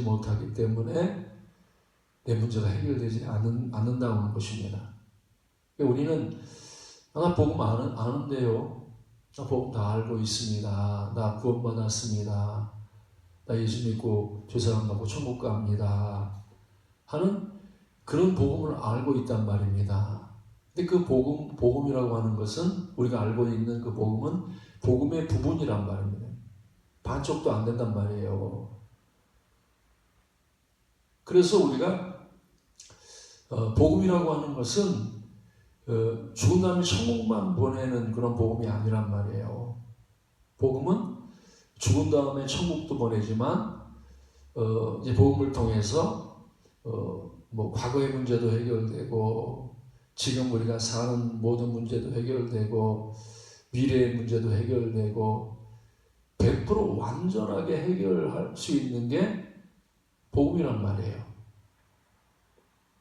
못하기 때문에 내 문제가 해결되지 않는다고 하는 것입니다. 우리는 나 복음 아는데요. 나 복음 다 알고 있습니다. 나 구원받았습니다. 나 예수 믿고 죄사함 받고 천국 갑니다. 하는 그런 복음을 알고 있단 말입니다. 근데 그 복음이라고 하는 것은 우리가 알고 있는 그 복음은 복음의 부분이란 말입니다. 반쪽도 안 된단 말이에요. 그래서 우리가 복음이라고 하는 것은 죽은 다음에 천국만 보내는 그런 복음이 아니란 말이에요. 복음은 죽은 다음에 천국도 보내지만 이제 복음을 통해서 뭐 과거의 문제도 해결되고 지금 우리가 사는 모든 문제도 해결되고 미래의 문제도 해결되고 100% 완전하게 해결할 수 있는 게 복음이란 말이에요.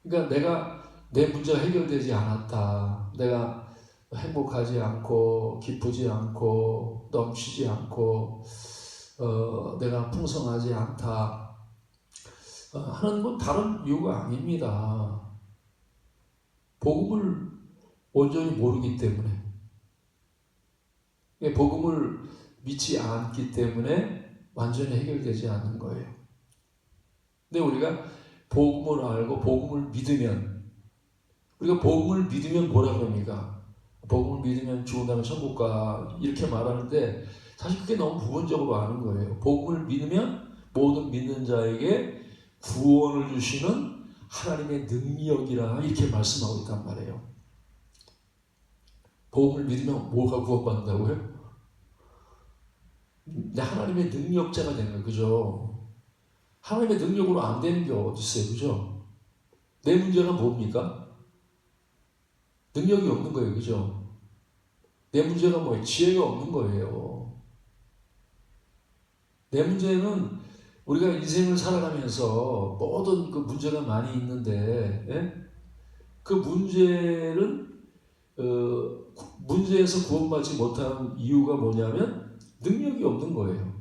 그러니까 내가 내 문제가 해결되지 않았다. 내가 행복하지 않고 기쁘지 않고 넘치지 않고 내가 풍성하지 않다 하는 건 다른 이유가 아닙니다. 복음을 온전히 모르기 때문에, 복음을 믿지 않기 때문에 완전히 해결되지 않는 거예요. 근데 우리가 복음을 알고 복음을 믿으면, 우리가 복음을 믿으면 뭐라 그럽니까? 복음을 믿으면 죽은 다음에 천국 가 이렇게 말하는데 사실 그게 너무 부분적으로 아는 거예요. 복음을 믿으면 모든 믿는 자에게 구원을 주시는 하나님의 능력이라 이렇게 말씀하고 있단 말이에요. 복음을 믿으면 뭐가 구원받는다고요? 하나님의 능력자가 되는 거예요. 그죠? 하나님의 능력으로 안 되는 게 어디 있어요? 그죠? 내 문제가 뭡니까? 능력이 없는 거예요. 그죠? 내 문제가 뭐예요? 지혜가 없는 거예요. 내 문제는 우리가 인생을 살아가면서 모든 그 문제가 많이 있는데, 그 문제는 문제에서 구원받지 못하는 이유가 뭐냐면 능력이 없는 거예요.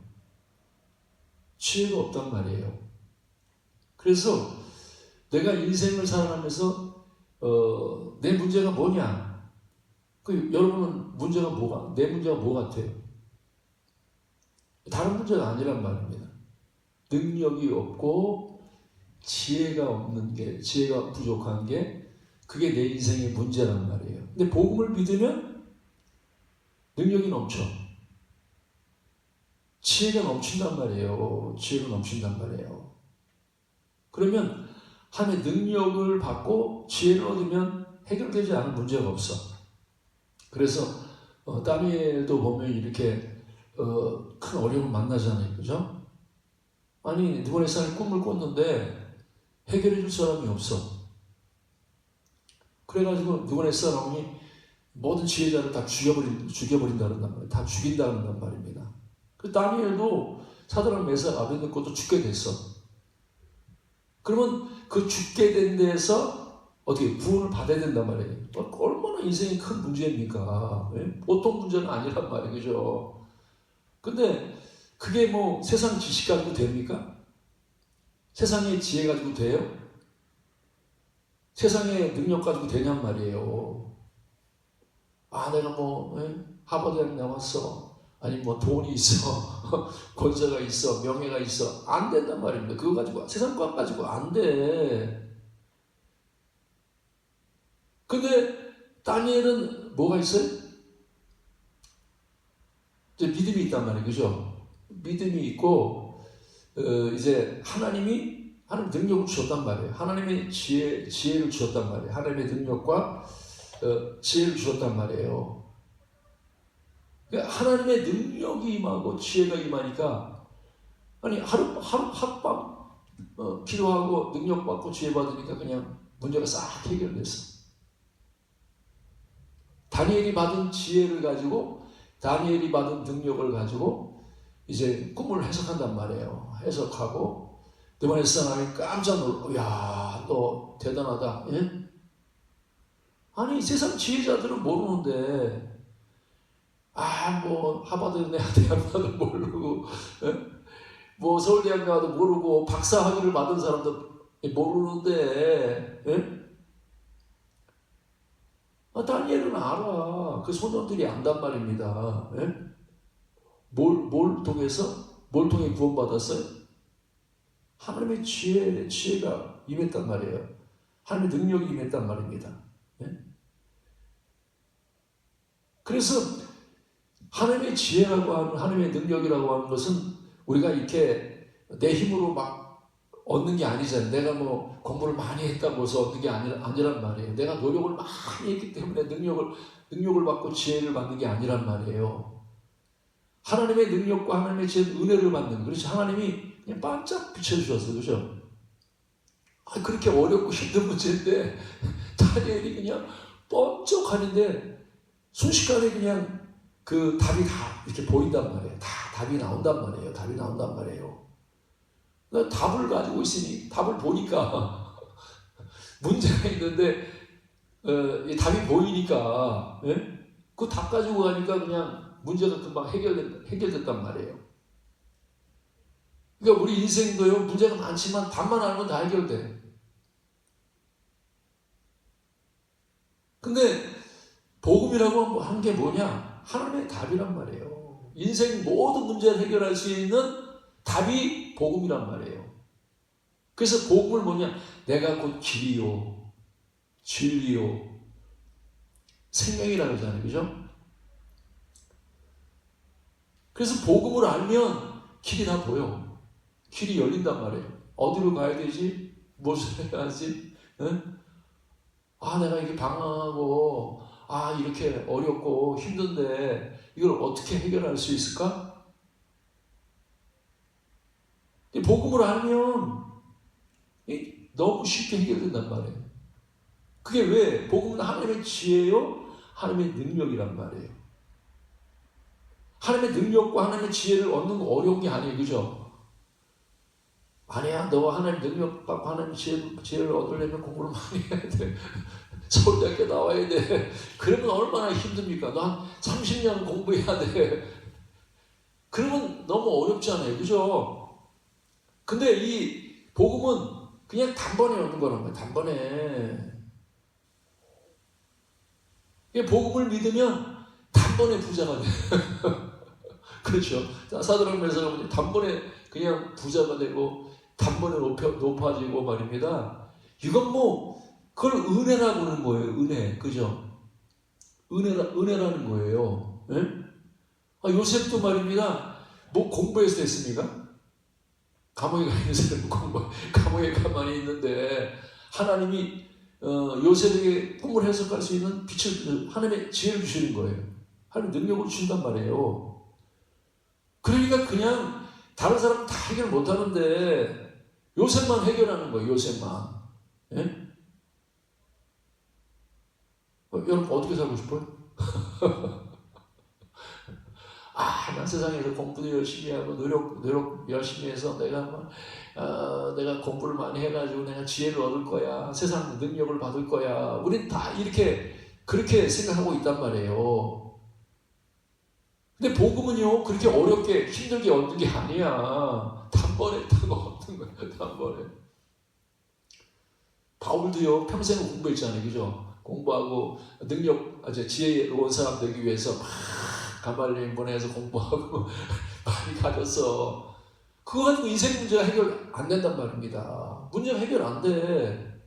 지혜가 없단 말이에요. 그래서 내가 인생을 살아가면서 내 문제가 뭐냐? 여러분은 내 문제가 뭐 같아요? 다른 문제가 아니란 말입니다. 능력이 없고 지혜가 부족한 게 그게 내 인생의 문제란 말이에요. 근데 복음을 믿으면 능력이 넘쳐. 지혜가 넘친단 말이에요. 지혜가 넘친단 말이에요. 그러면 하나님의 능력을 받고 지혜를 얻으면 해결되지 않은 문제가 없어. 그래서 다니엘도 보면 이렇게 큰 어려움을 만나잖아요. 그죠? 아니 느부갓네살이 꿈을 꿨는데 해결해 줄 사람이 없어. 그래가지고 느부갓네살 왕이 모든 지혜자를 다 죽여버린다는 말이에요. 다 죽인다는 말입니다. 그 다니엘도 사드락 메삭 아벳네고도 죽게 됐어. 그러면 그 죽게 된 데에서 어떻게 구원을 받아야 된단 말이에요. 얼마나 인생이 큰 문제입니까? 보통 문제는 아니란 말이에요. 그죠? 근데 그게 뭐 세상 지식 가지고 됩니까? 세상의 지혜 가지고 돼요? 세상의 능력 가지고 되냔 말이에요. 내가 하버드 대학 나왔어. 아니 돈이 있어. 권세가 있어. 명예가 있어. 안 된단 말입니다. 그거 가지고, 세상 것 가지고 안 돼. 근데 다니엘은 뭐가 있어요? 이제 믿음이 있단 말이에요. 그죠? 믿음이 있고, 이제 하나님 능력을 주셨단 말이에요. 하나님의 지혜를 주셨단 말이에요. 하나님의 능력과 지혜를 주셨단 말이에요. 그러니까 하나님의 능력이 임하고 지혜가 임하니까, 아니, 하룻밤 기도하고 능력 받고 지혜 받으니까 그냥 문제가 싹 해결됐어. 다니엘이 받은 지혜를 가지고, 다니엘이 받은 능력을 가지고 이제 꿈을 해석한단 말이에요. 해석하고 느부갓네살이 깜짝 놀라. 야, 너 대단하다. 예? 아니 세상 지혜자들은 모르는데 하버드 대학도 모르고 뭐 서울대학 가도 모르고 박사 학위를 받은 사람도 모르는데, 예? 다니엘은 알아. 그 소년들이 안단 말입니다. 예? 뭘 통해 구원받았어요? 하나님의 지혜가 임했단 말이에요. 하나님의 능력이 임했단 말입니다. 예? 그래서 하나님의 지혜라고 하는, 하나님의 능력이라고 하는 것은 우리가 이렇게 내 힘으로 막 얻는 게 아니잖아요. 내가 뭐 공부를 많이 했다고 해서 얻는 게 아니란 말이에요. 내가 노력을 많이 했기 때문에 능력을 받고 지혜를 받는 게 아니란 말이에요. 하나님의 능력과 하나님의 지혜는 은혜를 받는, 그렇죠. 하나님이 그냥 반짝 비춰주셨어요. 그죠? 그렇게 어렵고 힘든 문제인데 다니엘이 그냥 번쩍하는데 순식간에 그냥 그 답이 다 이렇게 보인단 말이에요. 다 답이 나온단 말이에요. 답이 나온단 말이에요. 그러니까 답을 가지고 있으니 답을 보니까 문제가 있는데 이 답이 보이니까, 예? 그 답 가지고 가니까 그냥 문제가 금방 해결됐단 말이에요. 그러니까 우리 인생도요, 문제가 많지만 답만 알면 다 해결돼. 근데 복음이라고 한 게 뭐냐? 하나님의 답이란 말이에요. 인생 모든 문제를 해결할 수 있는 답이 복음이란 말이에요. 그래서 복음을 뭐냐? 내가 곧 길이요, 진리요, 생명이라고 하잖아요. 그죠? 그래서 복음을 알면 길이 다 보여. 길이 열린단 말이에요. 어디로 가야 되지? 무엇을 해야지? 응? 내가 이게 방황하고, 이렇게 어렵고 힘든데 이걸 어떻게 해결할 수 있을까? 복음을 알면 너무 쉽게 해결된단 말이에요. 그게 왜? 복음은 하나님의 지혜요, 하나님의 능력이란 말이에요. 하나님의 능력과 하나님의 지혜를 얻는 거 어려운 게 아니에요. 그죠? 아니야, 너 하나님 능력 받고 하나님 지혜를 얻으려면 공부를 많이 해야 돼. 서울대학교 나와야 돼. 그러면 얼마나 힘듭니까? 너 한 30년 공부해야 돼. 그러면 너무 어렵잖아요. 그죠? 근데 이 복음은 그냥 단번에 얻는 거란 말이에요. 단번에. 이 복음을 믿으면 단번에 부자가 돼. 그렇죠? 사도랑 메서가 단번에 그냥 부자가 되고 단번에 높아지고 말입니다. 이건 뭐 그걸 은혜라고 하는 거예요. 은혜. 그죠? 은혜라는 거예요. 네? 요셉도 말입니다. 뭐 공부해서 됐습니까? 감옥에 가 있는 사람은 감옥에 가만히 있는데 하나님이 요셉에게 꿈을 해석할 수 있는 빛을, 하나님의 지혜를 주시는 거예요. 하나님 능력을 주신단 말이에요. 그러니까 그냥 다른 사람은 다 해결 못하는데 요셉만 해결하는 거예요. 요셉만. 예? 여러분 어떻게 살고 싶어요? 난 세상에서 공부도 열심히 하고 노력 열심히 해서 내가 공부를 많이 해가지고 내가 지혜를 얻을 거야. 세상 능력을 받을 거야. 우린 다 그렇게 생각하고 있단 말이에요. 근데 복음은요, 그렇게 어렵게 힘들게 얻는 게 아니야. 단번에 딱 얻는 거야. 단번에. 바울도요, 평생 공부했잖아요. 그죠? 공부하고 지혜로운 사람 되기 위해서 막 가말리엘 보내서 공부하고 많이 가졌어. 그거 가지고 인생 문제가 해결 안 된단 말입니다. 문제가 해결 안 돼.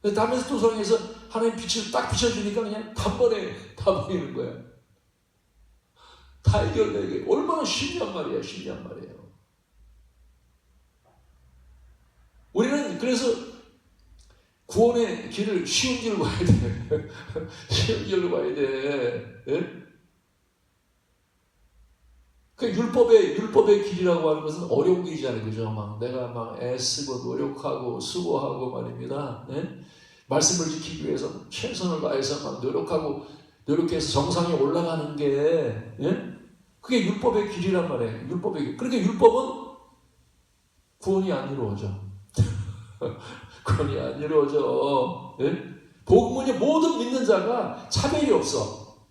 다메섹 도성에서 하나님 빛을 딱 비춰주니까 그냥 단번에 다 보이는 거야. 다 해결되게. 얼마나 쉽냔 말이야. 쉽냔 말이에요. 우리는 그래서 구원의 길을 쉬운 길로 가야 돼. 쉬운 길로 가야 돼. 예? 그 율법의 길이라고 하는 것은 어려운 길이잖아요. 그죠? 내가 애쓰고 노력하고 수고하고 말입니다. 예? 말씀을 지키기 위해서 최선을 다해서 노력해서 정상에 올라가는 게, 예? 그게 율법의 길이란 말이에요. 율법의 길. 그러니까 율법은 구원이 안 이루어져. 구원이 안 이루어져. 예? 복음은 모든 믿는 자가 차별이 없어.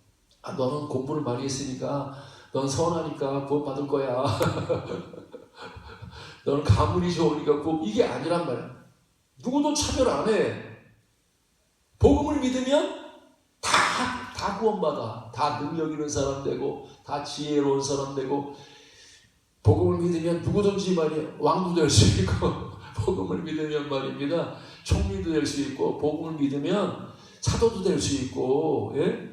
너는 공부를 많이 했으니까 넌 선하니까 구원 받을 거야. 너는 가문이 좋으니까 이게 아니란 말이야. 누구도 차별 안 해. 복음을 믿으면 다 구원받아. 다 능력 있는 사람 되고, 다 지혜로운 사람 되고, 복음을 믿으면 누구든지 말이야, 왕도 될 수 있고, 복음을 믿으면 말입니다, 총리도 될 수 있고, 복음을 믿으면 사도도 될 수 있고, 예?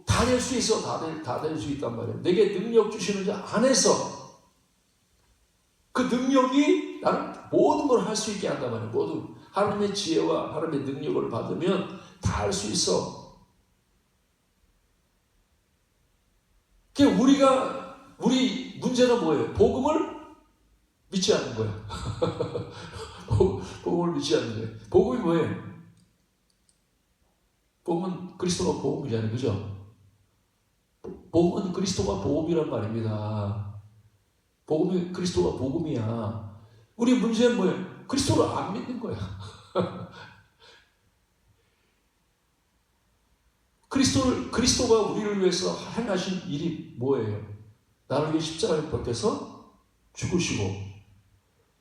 다 될 수 있어. 다 될 수 있단 말이에요. 내게 능력 주시는 자 안에서 그 능력이 나는 모든 걸 할 수 있게 한단 말이에요. 모든 하나님의 지혜와 하나님의 능력을 받으면 다 할 수 있어. 우리 문제가 뭐예요? 복음을 믿지 않는 거예요. 복음을 믿지 않는 거예요. 복음이 뭐예요? 복음은 그리스도가 복음이잖아요. 그죠? 복음은 그리스도가 복음이란 말입니다. 복음이 그리스도가 복음이야. 우리 문제는 뭐예요? 그리스도를 안 믿는 거야. 그리스도가 우리를 위해서 행하신 일이 뭐예요? 나를 위해 십자가에 벗겨서 죽으시고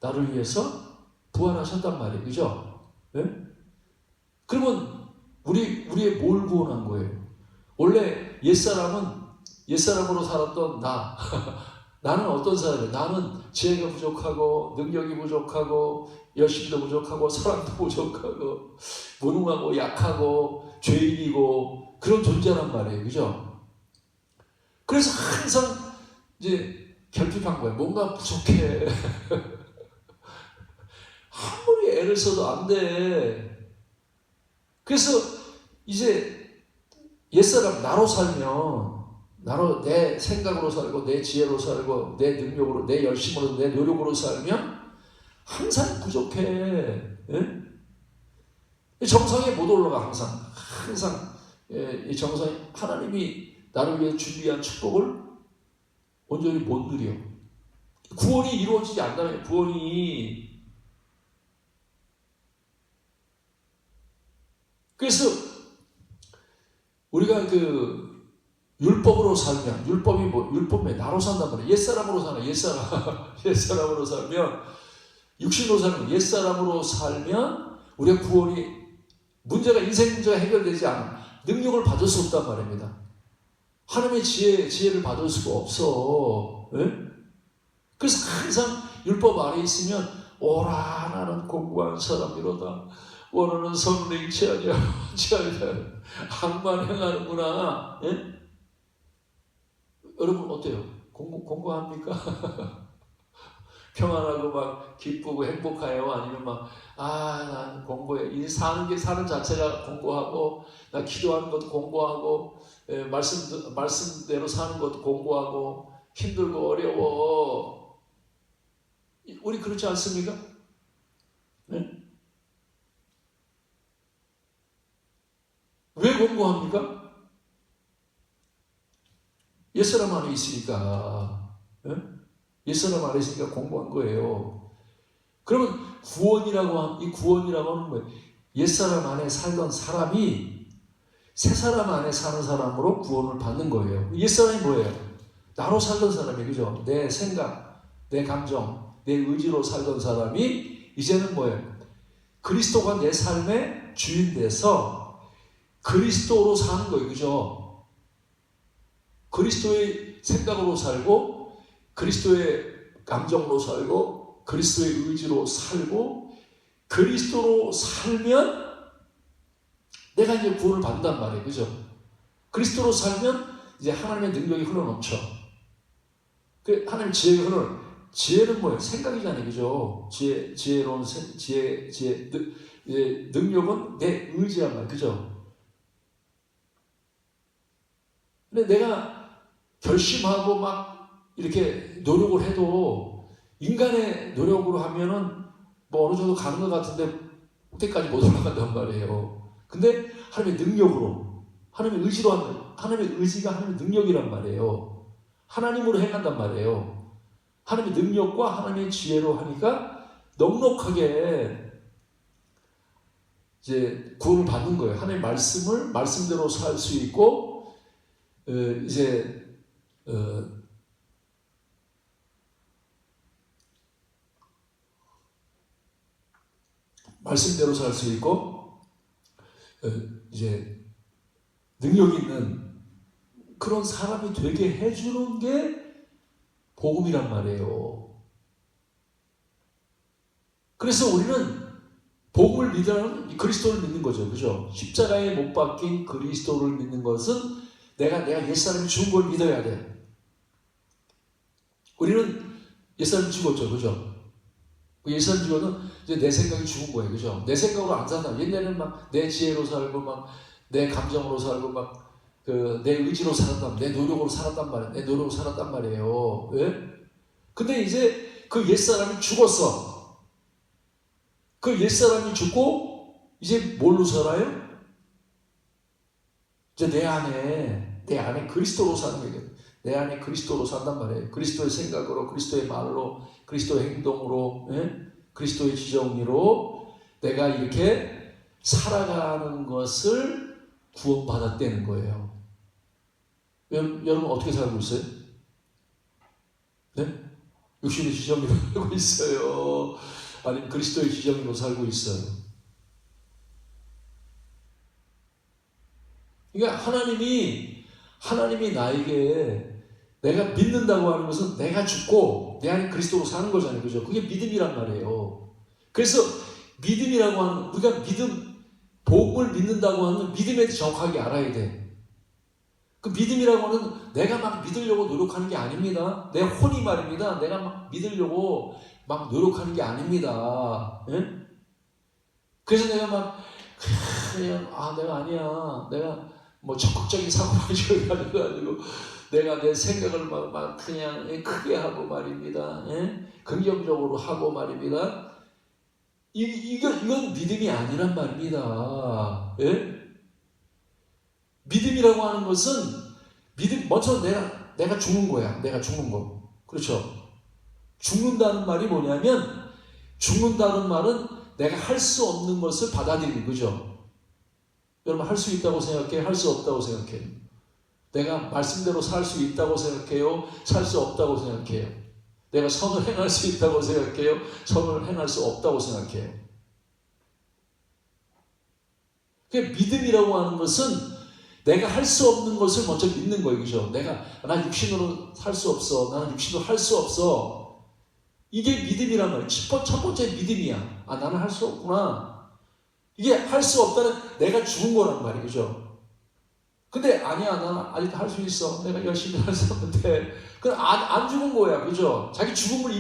나를 위해서 부활하셨단 말이에요. 그죠? 네? 그러면 우리의 뭘 구원한 거예요? 원래 옛사람으로 살았던 나는 어떤 사람이에요? 나는 지혜가 부족하고 능력이 부족하고 열심도 부족하고 사랑도 부족하고 무능하고 약하고 죄인이고 그런 존재란 말이에요. 그죠? 그래서 항상 이제 결핍한 거예요. 뭔가 부족해. 아무리 애를 써도 안 돼. 그래서 이제 옛사람 나로 살면 내 생각으로 살고 내 지혜로 살고 내 능력으로 내 열심으로 내 노력으로 살면 항상 부족해. 예? 정상에 못 올라가. 항상 이 정상에 하나님이 나를 위해 준비한 축복을 온전히 못 누려. 구원이 이루어지지 않다면 구원이. 그래서 우리가 율법으로 살면, 율법이 나로 산단 말이에요. 옛사람으로 사는, 옛사람으로 살면, 육신으로 살면, 옛사람으로 살면, 우리의 구원이, 인생 문제가 해결되지 않아. 능력을 받을 수 없단 말입니다. 하나님의 지혜를 받을 수가 없어. 네? 그래서 항상 율법 아래 있으면, 오라, 나는 공부한 사람이로다. 원하는 성령 취하냐, 악만 행하는구나. 예? 여러분 어때요? 공부합니까? 평안하고 막 기쁘고 행복해요? 아니면 난 공부해. 사는 자체가 공부하고, 나 기도하는 것도 공부하고, 말씀대로 사는 것도 공부하고, 힘들고 어려워. 우리 그렇지 않습니까? 네? 왜 공부합니까? 옛사람 안에 있으니까. 예? 옛사람 안에 있으니까 공부한 거예요. 그러면 이 구원이라고 하는 거예요. 옛사람 안에 살던 사람이 새사람 안에 사는 사람으로 구원을 받는 거예요. 옛사람이 뭐예요? 나로 살던 사람이, 그죠? 내 생각, 내 감정, 내 의지로 살던 사람이 이제는 뭐예요? 그리스도가 내 삶의 주인 돼서 그리스도로 사는 거예요. 그죠? 그리스도의 생각으로 살고, 그리스도의 감정으로 살고, 그리스도의 의지로 살고, 그리스도로 살면 내가 이제 구원을 받는단 말이에요. 그죠? 그리스도로 살면 이제 하나님의 능력이 흘러넘쳐. 하나님의 지혜가 지혜는 뭐예요? 생각이잖아요. 그죠? 능력은 내 의지란 말이에요. 그죠? 근데 내가 결심하고 이렇게 노력을 해도 인간의 노력으로 하면은 어느 정도 가는 것 같은데 그때까지 못 올라간단 말이에요. 근데 하나님의 능력으로, 하나님의 의지로 하나님의 의지가 하나님의 능력이란 말이에요. 하나님으로 행한단 말이에요. 하나님의 능력과 하나님의 지혜로 하니까 넉넉하게 이제 구원을 받는 거예요. 하나님의 말씀대로 살 수 있고, 말씀대로 살 수 있고 이제 능력 있는 그런 사람이 되게 해주는 게 복음이란 말이에요. 그래서 우리는 복음을 믿으라는 그리스도를 믿는 거죠. 그죠? 십자가에 못 박힌 그리스도를 믿는 것은 내가 옛사람이 죽은 걸 믿어야 돼. 우리는 옛사람이 죽었죠. 그죠? 옛사람이 죽어는 이제 내 생각이 죽은 거예요. 그죠? 내 생각으로 안 산다. 옛날에는 막 내 지혜로 살고 막 내 감정으로 살고 막 내 의지로 살았단, 내 노력으로 살았단 말이에요. 내 노력으로 살았단 말이에요. 왜? 근데 이제 그 옛사람이 죽었어. 그 옛사람이 죽고 이제 뭘로 살아요? 이제 내 안에 그리스도로 사는 거예요. 내 안에 그리스도로 산단 말이에요. 그리스도의 생각으로, 그리스도의 말로, 그리스도의 행동으로, 그리스도의 지정리로 내가 이렇게 살아가는 것을 구원받았다는 거예요. 여러분 어떻게 살고 있어요? 네? 육신의 지정리로 살고 있어요? 아니면 그리스도의 지정리로 살고 있어요? 그러니까 하나님이 나에게 내가 믿는다고 하는 것은 내가 죽고 내 안에 그리스도로 사는 거잖아요. 그죠? 그게 믿음이란 말이에요. 그래서 믿음이라고 하는, 우리가 복음을 믿는다고 하는 믿음에 대해 정확하게 알아야 돼. 그 믿음이라고 하는 내가 막 믿으려고 노력하는 게 아닙니다. 내 혼이 말입니다. 내가 막 믿으려고 막 노력하는 게 아닙니다. 예? 그래서 내가 막 그냥 내가 아니야. 내가 뭐 적극적인 사고방식을 가져가지고 내가 내 생각을 막 그냥 크게 하고 말입니다. 예? 긍정적으로 하고 말입니다. 이건 믿음이 아니란 말입니다. 예? 믿음이라고 하는 것은 먼저 내가 죽는 거야. 내가 죽는 거. 그렇죠? 죽는다는 말이 뭐냐면 죽는다는 말은 내가 할 수 없는 것을 받아들이는 거죠. 여러분 할 수 있다고 생각해요? 할 수 없다고 생각해요? 내가 말씀대로 살 수 있다고 생각해요? 살 수 없다고 생각해요? 내가 선을 행할 수 있다고 생각해요? 선을 행할 수 없다고 생각해요? 믿음이라고 하는 것은 내가 할 수 없는 것을 먼저 믿는 거예요. 그죠? 나 육신으로 살 수 없어. 나는 육신으로 할 수 없어. 이게 믿음이란 말이에요. 첫 번째 믿음이야. 나는 할 수 없구나. 이게 할 수 없다는 내가 죽은 거란 말이에요. 그죠? 근데 아니야. 나는 아직도 할 수 있어. 내가 열심히 할 수 없는데. 그건 안 죽은 거야. 그죠? 자기 죽음을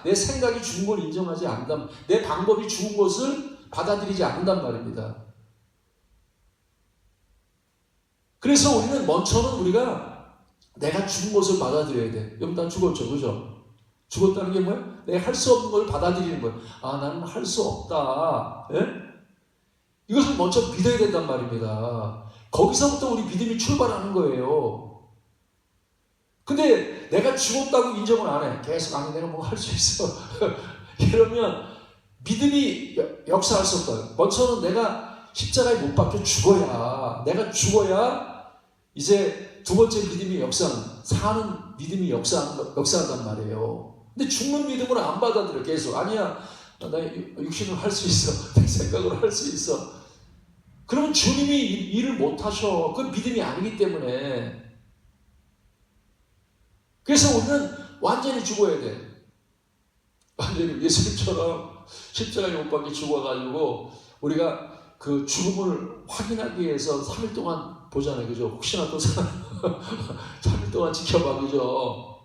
내 생각이 죽은 걸 인정하지 않는다. 내 방법이 죽은 것을 받아들이지 않는단 말입니다. 그래서 우리는 먼저는 우리가 내가 죽은 것을 받아들여야 돼. 여러분 난 죽었죠. 그죠? 죽었다는 게 뭐야? 내가 할 수 없는 걸 받아들이는 거야. 나는 할 수 없다. 예? 이것을 먼저 믿어야 된단 말입니다. 거기서부터 우리 믿음이 출발하는 거예요. 근데 내가 죽었다고 인정을 안 해. 계속 내가 뭐 할 수 있어. 이러면 믿음이 역사할 수 없다. 먼저는 내가 십자가에 못 박혀 죽어야, 내가 죽어야 이제 두 번째 믿음이 사는 믿음이 역사한단 말이에요. 근데 죽는 믿음을 안 받아들여. 계속 아니야, 나 육신으로 할 수 있어. 내 생각으로 할 수 있어. 그러면 주님이 일을 못 하셔. 그건 믿음이 아니기 때문에. 그래서 우리는 완전히 죽어야 돼. 완전히 예수님처럼 십자가에 못 박혀 죽어가지고 우리가 그 죽음을 확인하기 위해서 3일 동안 보잖아요. 그죠? 혹시나 또 3일 동안 지켜봐. 그죠?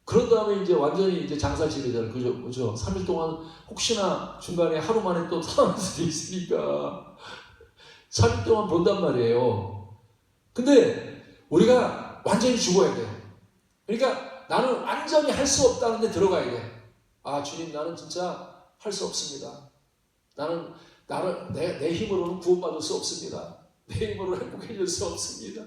그런 다음에 이제 완전히 이제 장사 지내잖아요. 그죠? 3일 동안 혹시나 중간에 하루 만에 또 살아날 수도 있으니까 3일 동안 본단 말이에요. 근데 우리가 완전히 죽어야 돼. 그러니까 나는 완전히 할 수 없다는 데 들어가야 돼. 주님, 나는 진짜 할 수 없습니다. 나는 내 힘으로는 구원받을 수 없습니다. 내 힘으로는 행복해질 수 없습니다.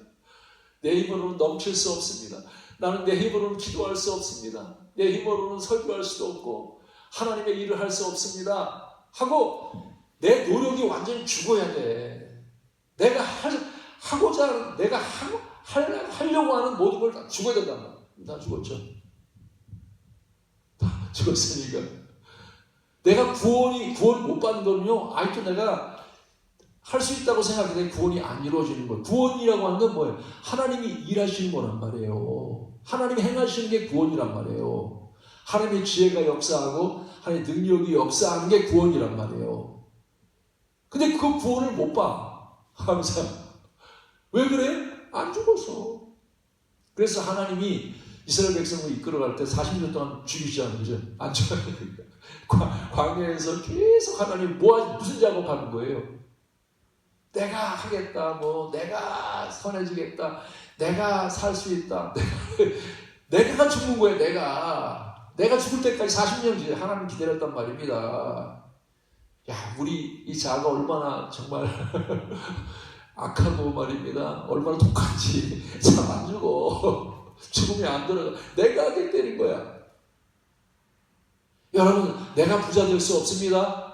내 힘으로는 넘칠 수 없습니다. 나는 내 힘으로는 기도할 수 없습니다. 내 힘으로는 설교할 수도 없고 하나님의 일을 할 수 없습니다. 하고 내 노력이 완전히 죽어야 돼. 내가 하려고 하는 모든 걸 다 죽어야 된단 말이야. 다 죽었죠. 다 죽었으니까. 내가 구원을 못 받는 거는요, 아직도 내가 할 수 있다고 생각해도 구원이 안 이루어지는 거예요. 구원이라고 하는 건 뭐예요? 하나님이 일하시는 거란 말이에요. 하나님이 행하시는 게 구원이란 말이에요. 하나님의 지혜가 역사하고 하나님의 능력이 역사하는 게 구원이란 말이에요. 근데 그 구원을 못 봐. 항상. 왜 그래? 안 죽었어. 그래서 하나님이 이스라엘 백성을 이끌어갈 때 40년 동안 죽이지 않은 거죠. 안 죽어요. 광야에서 계속 하나님 무슨 작업하는 거예요? 내가 하겠다, 내가 선해지겠다, 내가 살 수 있다, 내가 죽는 거예요, 내가 죽을 때까지 40년 하나님 기다렸단 말입니다. 야, 우리 이 자가 얼마나 정말 악하고 말입니다. 얼마나 독한지. 참 안 죽어. 죽음이 안 들어가. 내가 하게 때린 거야. 여러분, 내가 부자 될 수 없습니다.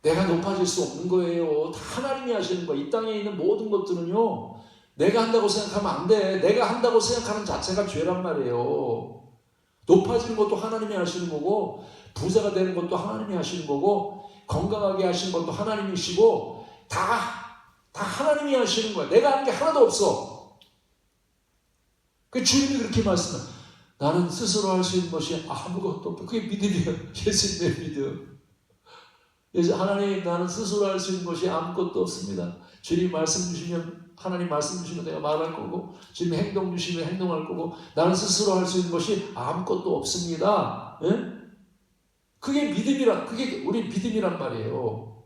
내가 높아질 수 없는 거예요. 다 하나님이 하시는 거예요. 이 땅에 있는 모든 것들은요, 내가 한다고 생각하면 안 돼. 내가 한다고 생각하는 자체가 죄란 말이에요. 높아지는 것도 하나님이 하시는 거고, 부자가 되는 것도 하나님이 하시는 거고, 건강하게 하시는 것도 하나님이시고, 다 하나님이 하시는 거야. 내가 하는 게 하나도 없어. 그 주님이 그렇게 말씀해. 나는 스스로 할 수 있는 것이 아무것도 없다. 그게 믿음이에요. 예수님의 믿음. 하나님, 나는 스스로 할 수 있는 것이 아무것도 없습니다. 주님 말씀 주시면, 하나님 말씀 주시면 내가 말할 거고, 주님 행동 주시면 행동할 거고, 나는 스스로 할 수 있는 것이 아무것도 없습니다. 예? 그게 우리 믿음이란 말이에요.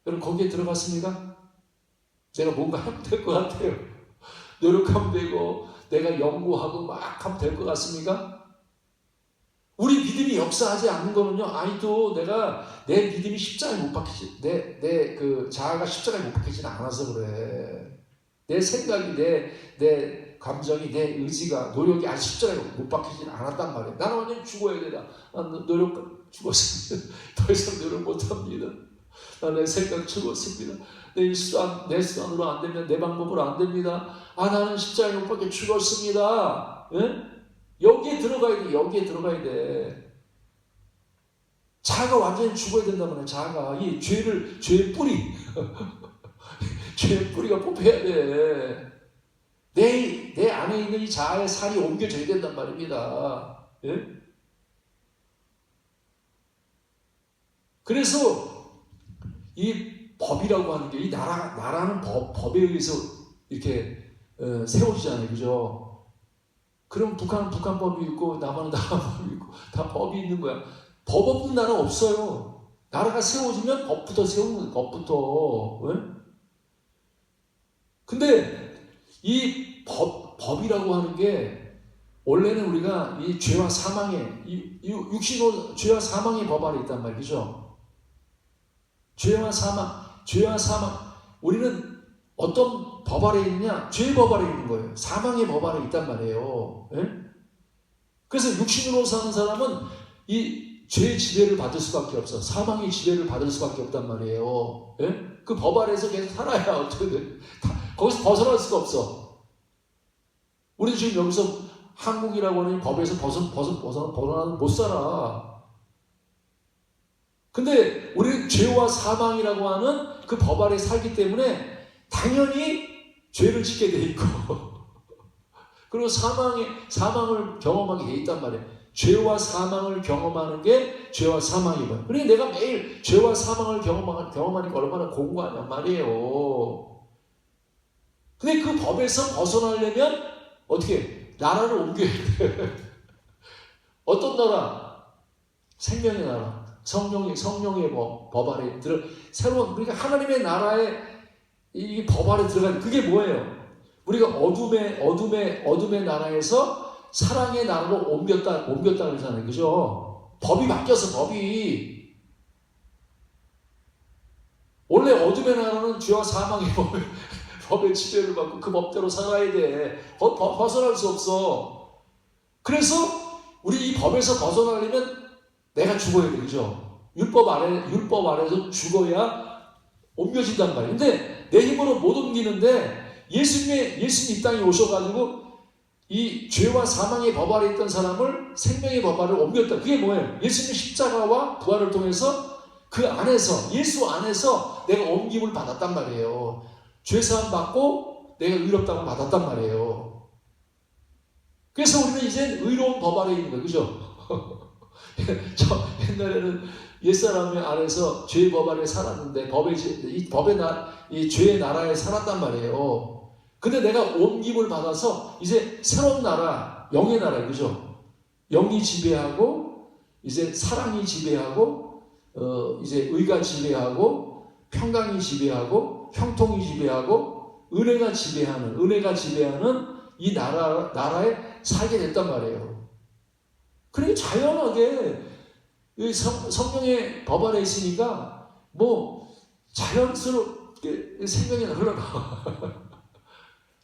여러분, 거기에 들어갔습니까? 내가 뭔가 하면 될 것 같아요. 노력하면 되고, 내가 연구하고 막 하면 될 것 같습니까? 우리 믿음이 역사하지 않는 거는요, 아이도 내가 내 믿음이 십자가에 못 박히지, 내 자아가 십자가에 못 박히지는 않아서 그래. 내 생각이, 내 감정이, 내 의지가, 노력이 아직 십자가에 못 박히지는 않았단 말이에요. 나는 완전 죽어야 돼. 난 죽었습니다. 더 이상 노력 못 합니다. 내 생각 죽었습니다. 내 수단으로 안 되면, 내 방법으로 안 됩니다. 나는 십자가에 못 박혀 죽었습니다. 예? 여기에 들어가야 돼. 자아가 완전히 죽어야 된단 말이야. 자아가 이 죄의 뿌리 죄의 뿌리가 뽑혀야 돼. 내 안에 있는 이 자아의 살이 옮겨져야 된단 말입니다. 예? 그래서 이 법이라고 하는 게, 이 나라는 법에 의해서 이렇게 세워지잖아요. 그죠? 그럼 북한은 북한법이 있고, 남한은 남한법이 있고, 다 법이 있는 거야. 법 없는 나라 없어요. 나라가 세워지면 법부터 세우는 거예요. 법부터. 네? 근데 이 법이라고 하는 게, 원래는 우리가 이 죄와 사망의, 죄와 사망의 법 아래 있단 말이죠. 죄와 사망. 우리는 어떤 법 아래 있느냐? 죄의 법 아래 있는 거예요. 사망의 법 아래 있단 말이에요. 예? 그래서 육신으로 사는 사람은 이 죄의 지배를 받을 수밖에 없어. 사망의 지배를 받을 수밖에 없단 말이에요. 예? 그 법 아래에서 계속 살아야 어떻게든 거기서 벗어날 수가 없어. 우리 지금 여기서 한국이라고 하는 법에서 벗어나는 못 살아. 근데 우리는 죄와 사망이라고 하는 그 법 아래 살기 때문에 당연히 죄를 짓게 돼 있고 그리고 사망을 경험하게 돼 있단 말이에요. 죄와 사망을 경험하는 게 죄와 사망이고요. 그러니까 내가 매일 죄와 사망을 경험하니까 얼마나 공고하냔 말이에요. 근데 그 법에서 벗어나려면 어떻게? 나라를 옮겨야 돼. 어떤 나라? 생명의 나라. 성령의 법 아래 새로운, 우리가 하나님의 나라에 이 법 아래 들어가는, 그게 뭐예요? 우리가 어둠의 나라에서 사랑의 나라로 옮겼다 그러잖아요. 그죠? 법이 바뀌어서, 법이. 원래 어둠의 나라는 죄와 사망의 법의 지배를 받고 그 법대로 살아야 돼. 벗어날 수 없어. 그래서 우리 이 법에서 벗어나려면 내가 죽어야 돼. 그죠? 율법 아래에서 죽어야 옮겨진단 말이에요. 근데 내 힘으로 못 옮기는데 예수님 이 땅에 오셔가지고 이 죄와 사망의 법 아래 있던 사람을 생명의 법 아래로 옮겼다. 그게 뭐예요? 예수님의 십자가와 부활을 통해서 그 안에서, 예수 안에서 내가 옮김을 받았단 말이에요. 죄사함 받고 내가 의롭다고 받았단 말이에요. 그래서 우리는 이제 의로운 법 아래에 있는 거예요. 그죠? 저 옛날에는 옛사람의 아래서 죄의 법 아래 살았는데 이 죄의 나라에 살았단 말이에요. 근데 내가 옮김을 받아서 이제 새로운 나라, 영의 나라예요. 그죠? 영이 지배하고 이제 사랑이 지배하고 이제 의가 지배하고 평강이 지배하고 형통이 지배하고 은혜가 지배하는 이 나라에 살게 됐단 말이에요. 그러니까 자연하게 성령의 법 안에 있으니까 뭐 자연스럽게 생명이 흘러나와.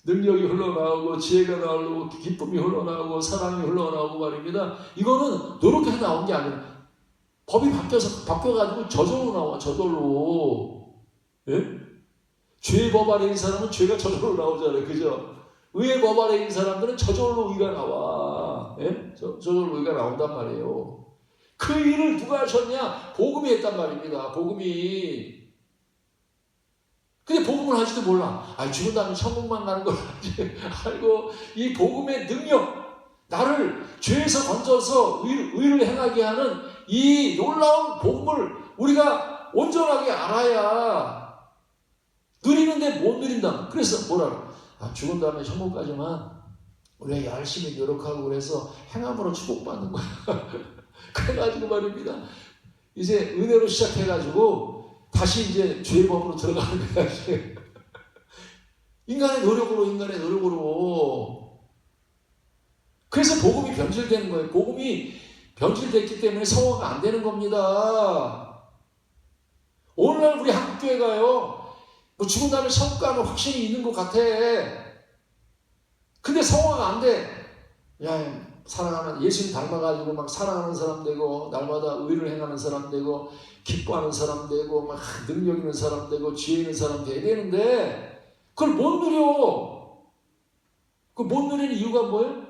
능력이 흘러나오고 지혜가 나오고 기쁨이 흘러나오고 사랑이 흘러나오고 말입니다. 이거는 노력해서 나온 게 아니라 법이 바뀌어가지고 저절로 나와. 저절로. 예? 죄의 법 아래 있는 사람은 죄가 저절로 나오잖아요. 그죠? 의의 법 아래 있는 사람들은 저절로 의가 나와. 예? 저절로 의가 나온단 말이에요. 그 일을 누가 하셨냐? 복음이 했단 말입니다. 복음이. 근데 복음을 하지도 몰라. 죽은 다음에 천국만 가는 걸 알고 이 복음의 능력, 나를 죄에서 건져서 의를 행하게 하는 이 놀라운 복음을 우리가 온전하게 알아야 누리는데 못 누린다. 그래서 뭐라고? 죽은 다음에 천국까지만 우리가 열심히 노력하고 그래서 행함으로 축복받는 거야. 그래가지고 말입니다. 이제 은혜로 시작해가지고 다시 이제 죄의 법으로 들어가는 거야. 인간의 노력으로. 그래서 복음이 변질되는 거예요. 복음이 변질됐기 때문에 성화가 안 되는 겁니다. 오늘날 우리 한국교회가요, 뭐 죽은 다음에 천국 가는 확신이 있는 것 같아. 근데 성화가 안 돼. 사랑하는, 예수님 닮아가지고 막 사랑하는 사람 되고, 날마다 의를 행하는 사람 되고, 기뻐하는 사람 되고, 막 능력 있는 사람 되고, 지혜 있는 사람 돼야 되는데, 그걸 못 누려. 그 못 누리는 이유가 뭐예요?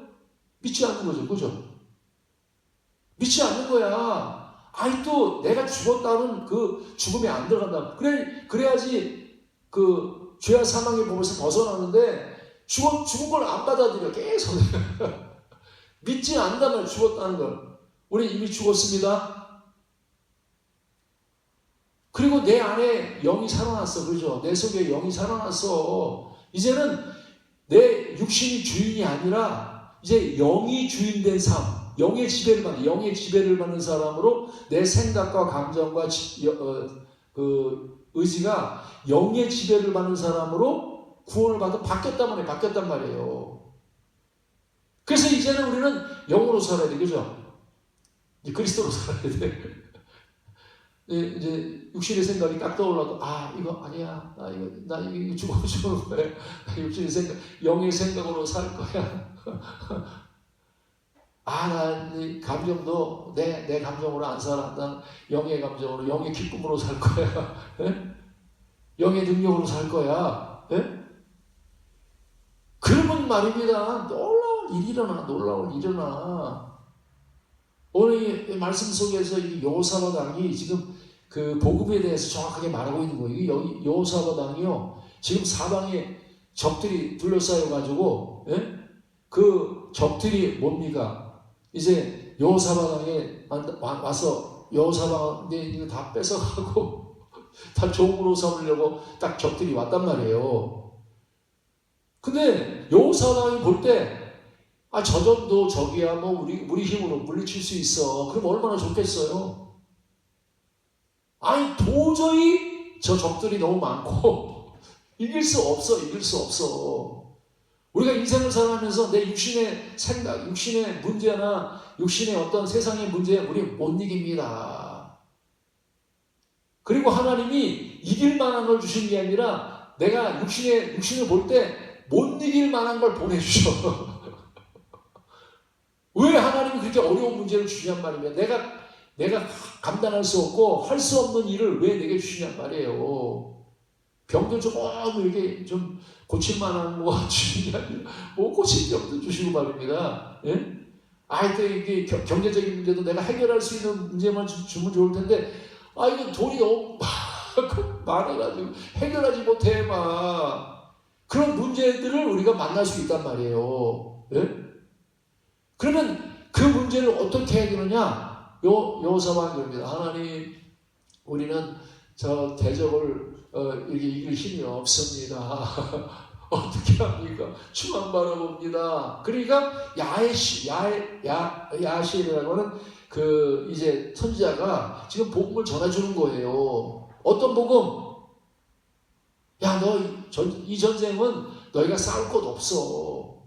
믿지 않는 거죠. 그죠? 믿지 않는 거야. 또 내가 죽었다는 그 죽음에 안 들어간다. 그래야지 그 죄와 사망의 법에서 벗어나는데, 죽은 걸 안 받아들여. 계속. 믿지 않는다면 죽었다는 걸. 우리 이미 죽었습니다. 그리고 내 안에 영이 살아났어. 그죠? 내 속에 영이 살아났어. 이제는 내 육신이 주인이 아니라 이제 영이 주인된 삶, 영의 지배를 받는 사람으로 내 생각과 감정과 그 의지가 영의 지배를 받는 사람으로 구원을 받아 바뀌었단 말이에요. 그래서 이제는 우리는 영으로 살아야 돼. 그죠? 이제 그리스도로 살아야 돼. 이제 육신의 생각이 딱 떠올라도 이거 아니야. 나 이거 죽어주는 거야. 육신의 생각, 영의 생각으로 살 거야. 나 감정도 내 감정으로 안 살아. 난 영의 감정으로, 영의 기쁨으로 살 거야. 영의 능력으로 살 거야. 그러면 말입니다. 놀라운 일이 일어나. 오늘 이 말씀 속에서 이 여호사밧 왕이 지금 그 복음에 대해서 정확하게 말하고 있는 거예요. 여기 여호사밧 왕이요, 지금 사방에 적들이 둘러싸여가지고, 그 적들이 뭡니까? 이제 여호사밧 왕에 와서 여호사밧 이거 다 뺏어가고 다 종으로 삼으려고 딱 적들이 왔단 말이에요. 근데 여호사밧 왕이 볼 때, 저 정도 적이야 뭐 우리 힘으로 물리칠 수 있어. 그럼 얼마나 좋겠어요. 도저히 저 적들이 너무 많고 이길 수 없어. 우리가 인생을 살아가면서 내 육신의 생각, 육신의 문제나 육신의 어떤 세상의 문제에 우리 못 이깁니다. 그리고 하나님이 이길 만한 걸 주신 게 아니라 내가 육신을 볼 때 못 이길 만한 걸 보내주셔. 왜 하나님이 그렇게 어려운 문제를 주시냔 말이에요. 내가 감당할 수 없고 할 수 없는 일을 왜 내게 주시냔 말이에요. 병도 조금 이렇게 좀 고칠만한 거 주신 게 아니라 못 고칠 병도 주시고 말입니다. 예? 또 이게 경제적인 문제도 내가 해결할 수 있는 문제만 주면 좋을 텐데, 이거 돈이 너무 많아가지고 해결하지 못해 막 그런 문제들을 우리가 만날 수 있단 말이에요. 예? 그러면 그 문제를 어떻게 해결하냐? 요 상황입니다. 하나님, 우리는 저 대적을 이렇게 이길 힘이 없습니다. 어떻게 합니까? 주만 바라봅니다. 그러니까 야시엘이라고 하는 그 이제 선지자가 지금 복음을 전해주는 거예요. 어떤 복음? 야, 너 이 전쟁은 너희가 싸울 것 없어.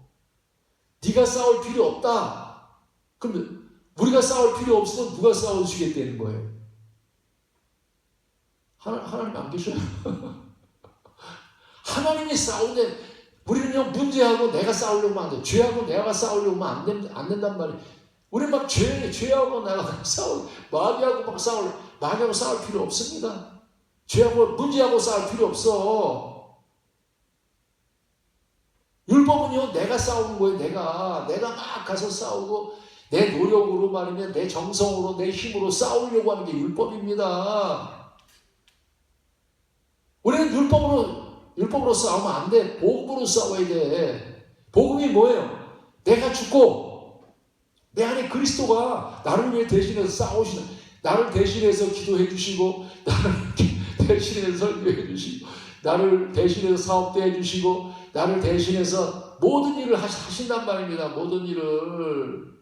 네가 싸울 필요 없다. 그럼 우리가 싸울 필요 없으면 누가 싸워주겠다는 거예요? 하나님 안 계셔요? 하나님이 싸우는데 우리는요, 문제하고 내가 싸우려면 안 돼. 죄하고 내가 싸우려면 안 된단 말이에요. 우리 막 죄하고 내가 마귀하고 싸울 필요 없습니다. 죄하고 문제하고 싸울 필요 없어. 율법은요, 내가 싸우는 거예요. 내가 막 가서 싸우고 내 노력으로 말이면 내 정성으로 내 힘으로 싸우려고 하는 게 율법입니다. 우리는 율법으로 싸우면 안 돼. 복음으로 싸워야 돼. 복음이 뭐예요? 내가 죽고 내 안에 그리스도가 나를 위해 대신해서 싸우시는, 나를 대신해서 기도해 주시고, 나를 대신해서 설교해 주시고, 나를 대신해서 사업도 해 주시고, 나를 대신해서 모든 일을 하신단 말입니다. 모든 일을.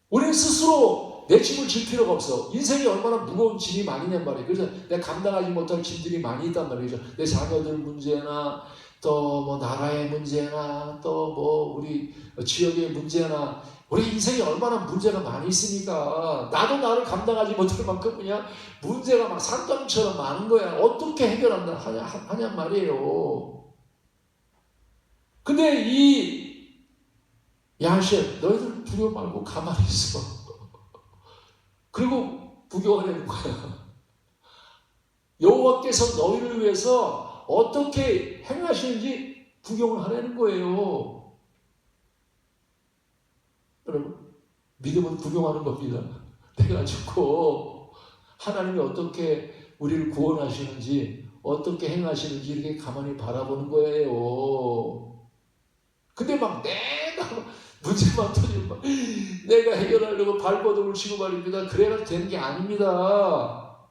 우리는 스스로 내 짐을 질 필요가 없어. 인생이 얼마나 무거운 짐이 많이냔 말이에요. 그래서 내가 감당하지 못할 짐들이 많이 있단 말이죠. 내 자녀들 문제나, 또 뭐 나라의 문제나, 또 뭐 우리 지역의 문제나, 우리 인생이 얼마나 문제가 많이 있으니까 나도 나를 감당하지 못할 만큼 그냥 문제가 막 산더미처럼 많은 거야. 어떻게 하냔 말이에요. 근데 이 야시엘, 너희들 두려워 말고 가만히 있어. 그리고 구경하려는 거야. 여호와께서 너희를 위해서 어떻게 행하시는지 구경을 하려는 거예요. 여러분, 믿음은 구경하는 겁니다. 내가 죽고 하나님이 어떻게 우리를 구원하시는지, 어떻게 행하시는지 이렇게 가만히 바라보는 거예요. 근데 막 내가 문제만 터지면 내가 해결하려고 발버둥을 치고 말입니다. 그래야 되는 게 아닙니다.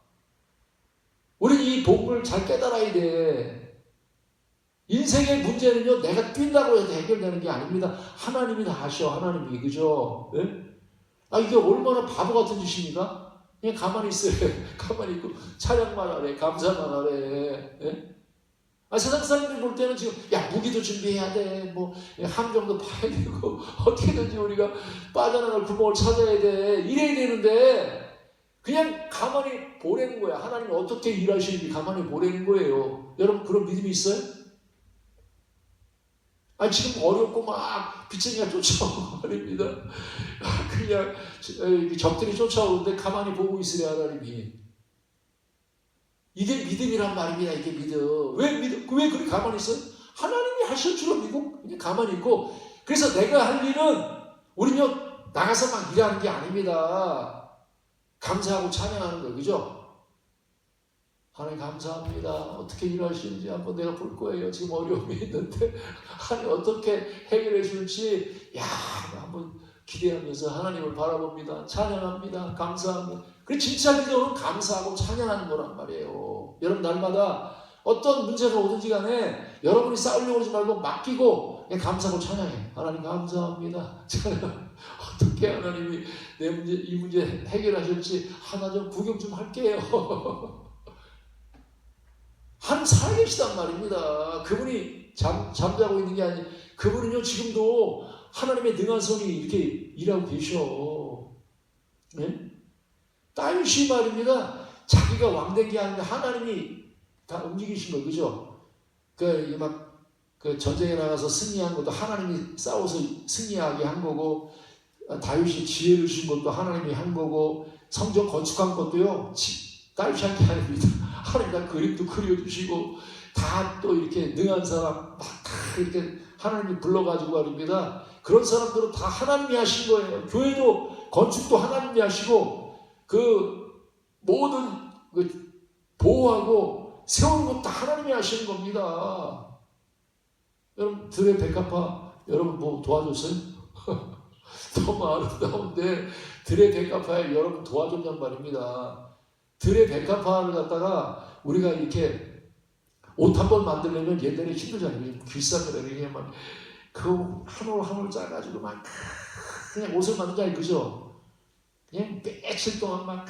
우리 이 복음을 잘 깨달아야 돼. 인생의 문제는요, 내가 뛴다고 해서 해결되는 게 아닙니다. 하나님이 다 하셔. 하나님이. 그죠? 네? 이게 얼마나 바보 같은 짓입니까? 그냥 가만히 있어요. 가만히 있고 찬양만 하래. 감사만 하래. 네? 세상 사람들이 볼 때는 지금 무기도 준비해야 돼. 뭐 함정도 파야 되고 어떻게든지 우리가 빠져나갈 구멍을 찾아야 돼. 이래야 되는데 그냥 가만히 보내는 거야. 하나님이 어떻게 일하시는지 가만히 보내는 거예요. 여러분, 그런 믿음이 있어요? 지금 어렵고 막 빚쟁이가 쫓아오고 말입니다. 그냥 적들이 쫓아오는데 가만히 보고 있으래, 하나님이. 이게 믿음이란 말입니다. 이게 믿음. 왜 그렇게 가만히 있어요? 하나님이 하실 줄로 믿고 그냥 가만히 있고. 그래서 내가 할 일은 우리는 나가서 막 일하는 게 아닙니다. 감사하고 찬양하는 거예요. 그죠? 하나님 감사합니다. 어떻게 일하시는지 한번 내가 볼 거예요. 지금 어려움이 있는데 하나님 어떻게 해결해 줄지 한번 기대하면서 하나님을 바라봅니다. 찬양합니다. 감사합니다. 그 진짜 기도는 감사하고 찬양하는 거란 말이에요. 여러분, 날마다 어떤 문제가 오든지 간에 여러분이 싸우려고 하지 말고 맡기고 그냥 감사하고 찬양해. 하나님 감사합니다. 찬양. 어떻게 하나님이 이 문제 해결하실지 하나 좀 구경 좀 할게요. 하나님 살아계시단 말입니다. 그분이 잠자고 있는 게 아니에요. 그분은요, 지금도 하나님의 능한 손이 이렇게 일하고 계셔. 네? 다윗이 말입니다. 자기가 왕된 게 아니라 하나님이 다 움직이신 거예요. 그죠? 그 전쟁에 나가서 승리한 것도 하나님이 싸워서 승리하게 한 거고, 다윗이 지혜를 주신 것도 하나님이 한 거고, 성전 건축한 것도요, 딸피한 게 아닙니다. 하나님 다 그림도 그려주시고 다 또 이렇게 능한 사람 막 다 이렇게 하나님이 불러가지고 말입니다. 그런 사람들은 다 하나님이 하신 거예요. 교회도 건축도 하나님이 하시고 그 모든 그 보호하고 세우는 것도 하나님이 하시는 겁니다. 여러분 들의 백합화 여러분 뭐 도와줬어요? 너무 아름다운데 들의 백합화에 여러분 도와줬냔 말입니다. 들의 백합화를 갖다가 우리가 이렇게 옷 한 번 만들려면 옛날에 힘들잖아요. 비싸더라고요. 그냥 막 그 한 올 한 올 짜가지고 막 그냥 옷을 만들잖아요. 그죠? 그냥 며칠 동안 막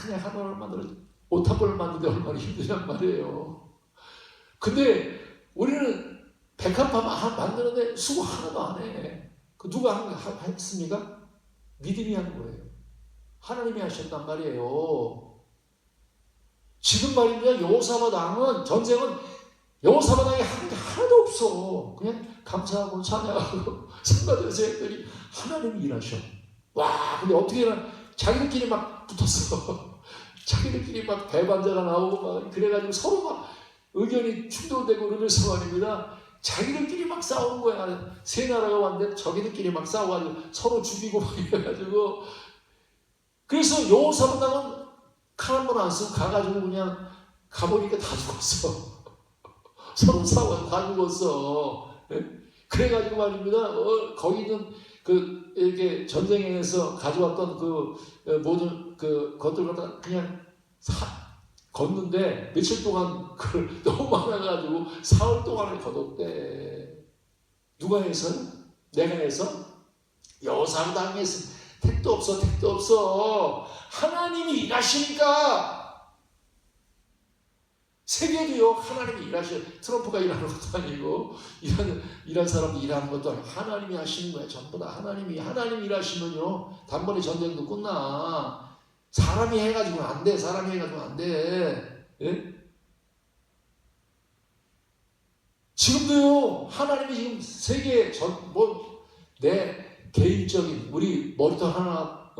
그냥 한 올 만들어 옷 한 번을 만드는데 얼마나 힘드냔 말이에요. 근데 우리는 백합화 만드는데 수고 하나도 안 해. 그 누가 했습니까? 믿음이 하는 거예요. 하나님이 하셨단 말이에요. 지금 말입니다. 여호사밧 왕은 전쟁은 여호사밧 왕이 하는 게 하나도 없어. 그냥 감사하고 찬양하고 성가대에서 했더니 하나님이 일하셔. 와, 근데 어떻게 일하나? 자기들끼리 막 붙었어. 자기들끼리 막 배반자가 나오고 막 그래가지고 서로 막 의견이 충돌되고 그러면서 말입니다. 자기들끼리 막 싸우는 거야. 세 나라가 왔는데 자기들끼리 막 싸워가지고 서로 죽이고 막 이래가지고 그래서 여호사밧 왕은 칼 한 번 안 쓰고 가가지고 그냥 가보니까 다 죽었어. 서로 싸워서 다 죽었어. 그래가지고 말입니다. 거기 있는 그 이렇게 전쟁에서 가져왔던 그 모든 그 것들 갖다 그냥 걷는데 며칠 동안 그걸 너무 많아가지고 사흘 동안을 걷었대. 누가 해서요? 내가 해서? 여호사밧 왕이 했어. 택도 없어, 택도 없어. 하나님이 일하시니까. 세계도요, 하나님이 일하셔요. 트럼프가 일하는 것도 아니고, 일한 사람이 일하는 것도 아니고, 하나님이 하시는 거예요. 전부 다 하나님이 일하시면요, 단번에 전쟁도 끝나. 사람이 해가지고는 안 돼. 사람이 해가지고는 안 돼. 예? 지금도요, 하나님이 지금 세계 내 개인적인 우리 머리도 하나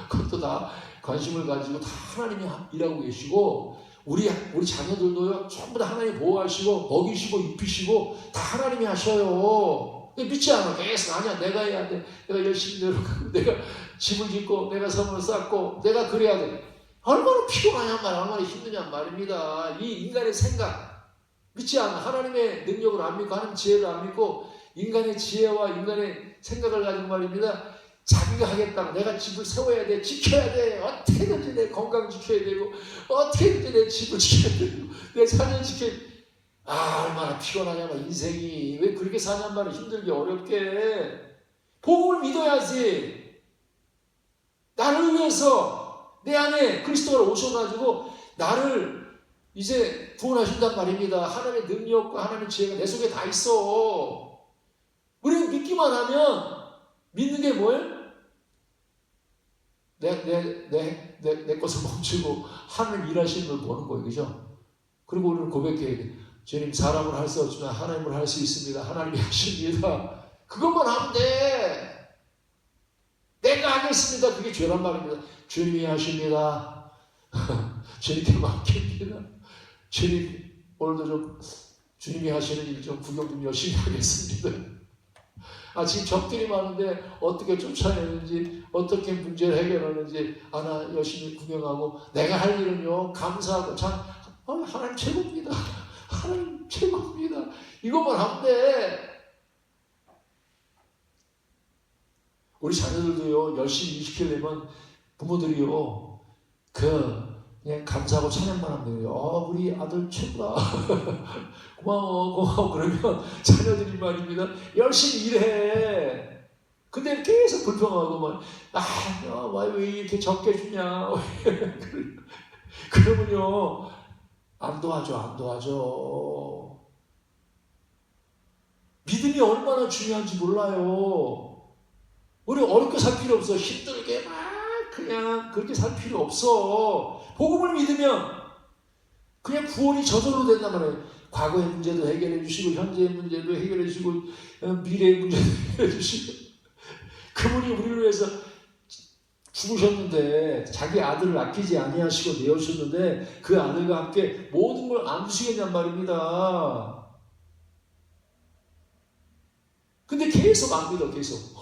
그것도 다 관심을 가지고 다 하나님이 일하고 계시고 우리 자녀들도요 전부 다 하나님이 보호하시고 먹이시고 입히시고 다 하나님이 하셔요. 믿지 않아. 계속 아니야 내가 해야 돼. 내가 열심히 노력하고 내가 집을 짓고 내가 성을 쌓고 내가 그래야 돼. 얼마나 피곤하냔 말이야. 얼마나 힘드냔 말입니다. 이 인간의 생각 믿지 않아. 하나님의 능력을 안 믿고 하나님의 지혜를 안 믿고 인간의 지혜와 인간의 생각을 가지고 말입니다. 자기가 하겠다. 내가 집을 세워야 돼. 지켜야 돼. 어떻게든지 내 건강 지켜야 되고 어떻게든지 내 집을 지켜야 되고 내 자녀 지켜야 돼. 얼마나 피곤하냐면 인생이 왜 그렇게 사냔 말이야. 힘들게 어렵게. 복음을 믿어야지. 나를 위해서 내 안에 그리스도가 오셔가지고 나를 이제 구원하신단 말입니다. 하나님의 능력과 하나님의 지혜가 내 속에 다 있어. 우리는 믿기만 하면 믿는 게 뭐예요? 내 것을 멈추고 하나님 일하시는 걸 보는 거예요. 그죠? 그리고 우리는 고백해야 돼. 주님 사람을 할 수 없지만 하나님을 할 수 있습니다. 하나님이 하십니다. 그것만 하면 돼. 내가 하겠습니다. 그게 죄란 말입니다. 주님이 하십니다. 주님께 맡깁니다. 주님 오늘도 좀 주님이 하시는 일 좀 구경 좀 열심히 하겠습니다. 지금 적들이 많은데 어떻게 쫓아내는지 어떻게 문제를 해결하는지 나 열심히 구경하고 내가 할 일은요 감사하고 하나님 최고입니다. 하나님 최고입니다. 이것만 하면 돼. 우리 자녀들도요 열심히 시키려면 부모들이요 그냥 감사하고 찬양만 하면 돼요. 우리 아들 최고다. 고마워. 그러면 자녀들이 말입니다. 열심히 일해. 근데 계속 불평하고 왜 이렇게 적게 주냐. 그러면요 안 도와줘. 믿음이 얼마나 중요한지 몰라요. 우리 어렵게 살 필요 없어. 힘들게 그냥 그렇게 살 필요 없어. 복음을 믿으면 그냥 구원이 저절로 된단 말이에요. 과거의 문제도 해결해 주시고 현재의 문제도 해결해 주시고 미래의 문제도 해결해 주시고 그분이 우리를 위해서 죽으셨는데 자기 아들을 아끼지 아니하시고 내어주셨는데 그 아들과 함께 모든 걸 안 주시겠냔 말입니다. 근데 계속 안 믿어. 계속.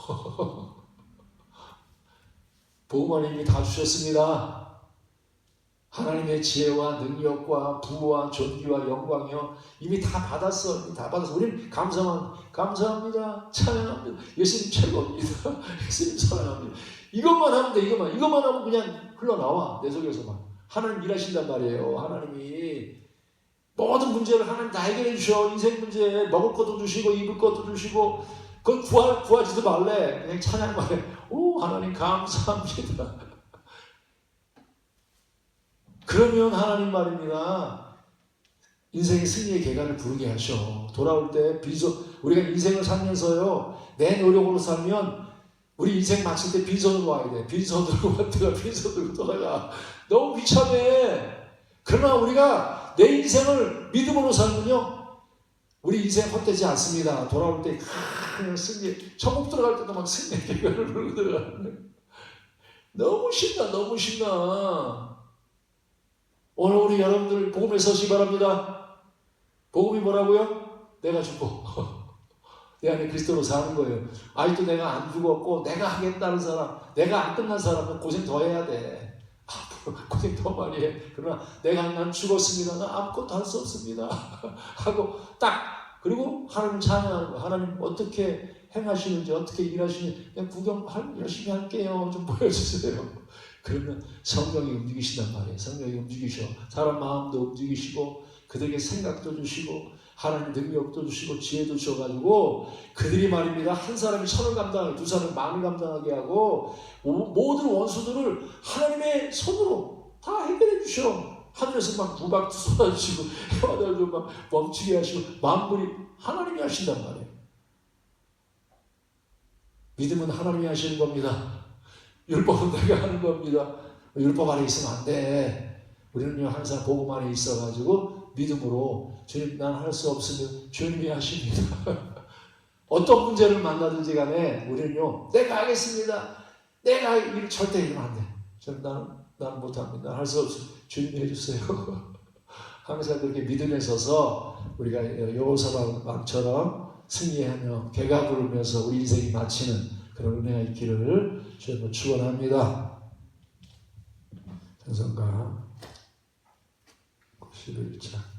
복음 안에 이미 다 주셨습니다. 하나님의 지혜와 능력과 부와 존귀와 영광이요 이미 다 받았어. 이미 다 받았어. 우리는 감사합니다. 찬양합니다. 예수님 최고입니다. 예수님 사랑합니다. 이것만 하면 돼. 이것만 하면 그냥 흘러나와. 내 속에서만. 하나님 일하신단 말이에요. 하나님이 모든 문제를 하나님 다 해결해 주셔. 인생 문제 먹을 것도 주시고 입을 것도 주시고 그건 구하지도 말래. 그냥 찬양만 해. 오 하나님 감사합니다. 그러면 하나님 말입니다. 인생의 승리의 계간을 부르게 하셔. 돌아올 때 우리가 인생을 살면서요. 내 노력으로 살면 우리 인생 마칠 때 빈손으로 와야 돼. 빈손으로 왔다가 빈손으로 돌아가. 너무 비참해. 그러나 우리가 내 인생을 믿음으로 살면요. 우리 인생 헛되지 않습니다. 돌아올 때 그냥 승리. 천국 들어갈 때도 막 승리의 계간을 부르고 들어가는. 너무 신나. 오늘 우리 여러분들 복음에 서시 바랍니다. 복음이 뭐라고요? 내가 죽고 내 안에 그리스도로 사는 거예요. 아직도 내가 안 죽었고 내가 하겠다는 사람, 내가 안 끝난 사람은 고생 더 해야 돼. 고생 더 많이 해. 그러나 난 죽었습니다. 난 아무것도 할 수 없습니다. 하고 딱 그리고 하나님 찬양하는 거. 하나님 어떻게 행하시는지 어떻게 일하시는지 그냥 열심히 할게요. 좀 보여주세요. 그러면 성령이 움직이신단 말이에요. 성령이 움직이셔. 사람 마음도 움직이시고 그들에게 생각도 주시고 하나님 능력도 주시고 지혜도 주셔가지고 그들이 말입니다. 한 사람이 1000을 감당하게 두 사람이 10,000을 감당하게 하고 모든 원수들을 하나님의 손으로 다 해결해 주셔. 하늘에서 막 무박도 쏟아주시고 바다도 막 멈추게 하시고 만물이 하나님이 하신단 말이에요. 믿음은 하나님이 하시는 겁니다. 율법은 내가 하는 겁니다. 율법 안에 있으면 안 돼. 우리는요 항상 복음 안에 있어가지고 믿음으로 주님 난 할 수 없으면 주님이 하십니다. 어떤 문제를 만나든지 간에 우리는요 내가 하겠습니다. 내가 일 절대 이러면 안 돼. 나는 못합니다. 난 할 수 없어요. 주님이 해주세요. 항상 그렇게 믿음에 서서 우리가 여호사박처럼 승리하며 개가 부르면서 우리 인생이 마치는 그런 은혜가 있기를 주님으로 축원합니다. 찬송가 91장